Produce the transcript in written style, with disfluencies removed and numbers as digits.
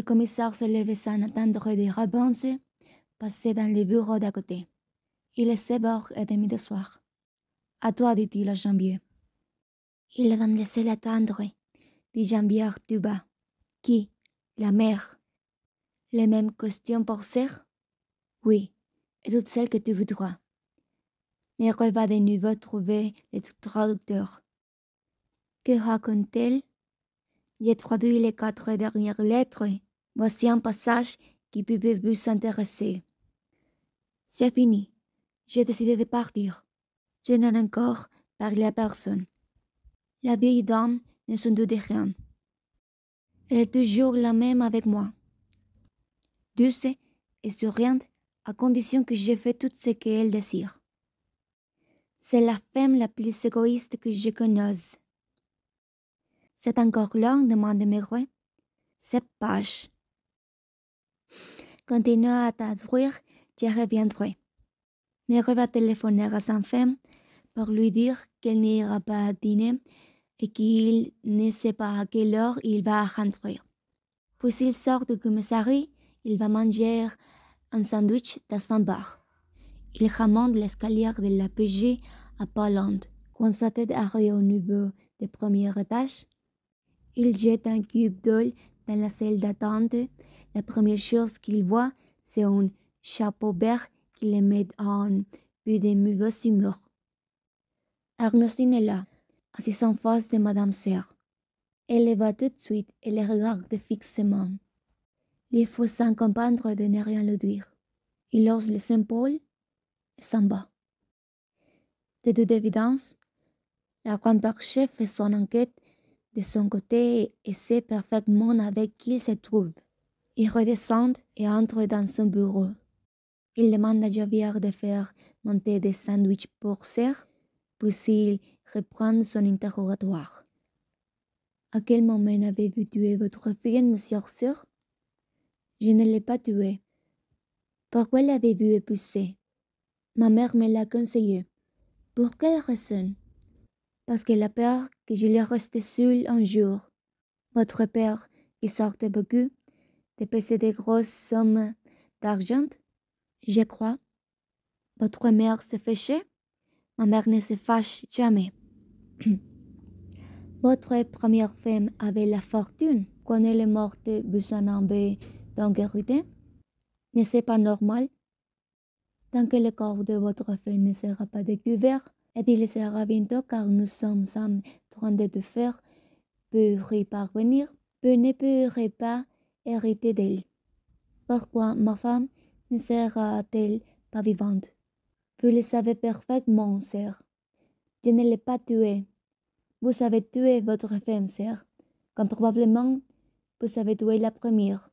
Le commissaire se levait sans attendre des réponses, passait dans les bureaux d'à côté. Il est 7h30 du soir. À toi, dit-il à Jambier. Il va me laisser l'attendre, dit Jambier du bas. Qui? La mère. Les mêmes questions pour sœur? Oui, et toutes celles que tu voudras. Mère va de nouveau trouver le traducteur. Que raconte-t-elle? J'ai traduit les 4 dernières lettres. Voici un passage qui peut vous intéresser. C'est fini. J'ai décidé de partir. Je n'ai encore parlé à personne. La vieille dame ne s'en doute de rien. Elle est toujours la même avec moi. Douce et souriante, à condition que j'ai fait tout ce qu'elle désire. C'est la femme la plus égoïste que je connaisse. C'est encore long, demande Maigret. 7 pages. Continue à t'instruire, je reviendrai. Maigret va téléphoner à sa femme pour lui dire qu'elle n'ira pas dîner et qu'il ne sait pas à quelle heure il va rentrer. Puis il sort du commissariat, il va manger un sandwich dans un bar. Il remonte l'escalier de la PG à pas lente. Quand sa tête arrive au niveau du premier étage, il jette un cube d'eau dans la salle d'attente. La première chose qu'il voit, c'est un chapeau vert qui le met en but de mauvaise humeur. Ernestine est là, assise en face de Madame Serre. Elle le voit tout de suite et le regarde fixement. Il faut s'en comprendre de ne rien lui dire. Il hausse les épaules et s'en va. De toute évidence, la grand-père chef fait son enquête de son côté et sait parfaitement avec qui il se trouve. Il redescend et entre dans son bureau. Il demande à Javier de faire monter des sandwichs pour Serre, puis il reprend son interrogatoire. À quel moment avez-vous tué votre fille, monsieur Serre? Je ne l'ai pas tuée. Pourquoi l'avez-vous épousée? Ma mère me l'a conseillé. Pour quelle raison? Parce qu'elle a peur que je l'ai resté seule un jour. Votre père, qui sortait beaucoup, dépensait de grosses sommes d'argent, je crois. Votre mère se fâchait? Ma mère ne se fâche jamais. Votre première femme avait la fortune quand elle est morte, vous en avez donc hérité? N'est-ce pas normal? Tant que le corps de votre femme ne sera pas découvert, et il sera bientôt car nous sommes en train de tout faire pour y parvenir, vous ne pourrez pas hériter d'elle. Pourquoi ma femme ne sera-t-elle pas vivante? Vous le savez parfaitement, sœur. Je ne l'ai pas tuée. Vous avez tué votre femme, sœur, comme probablement vous avez tué la première.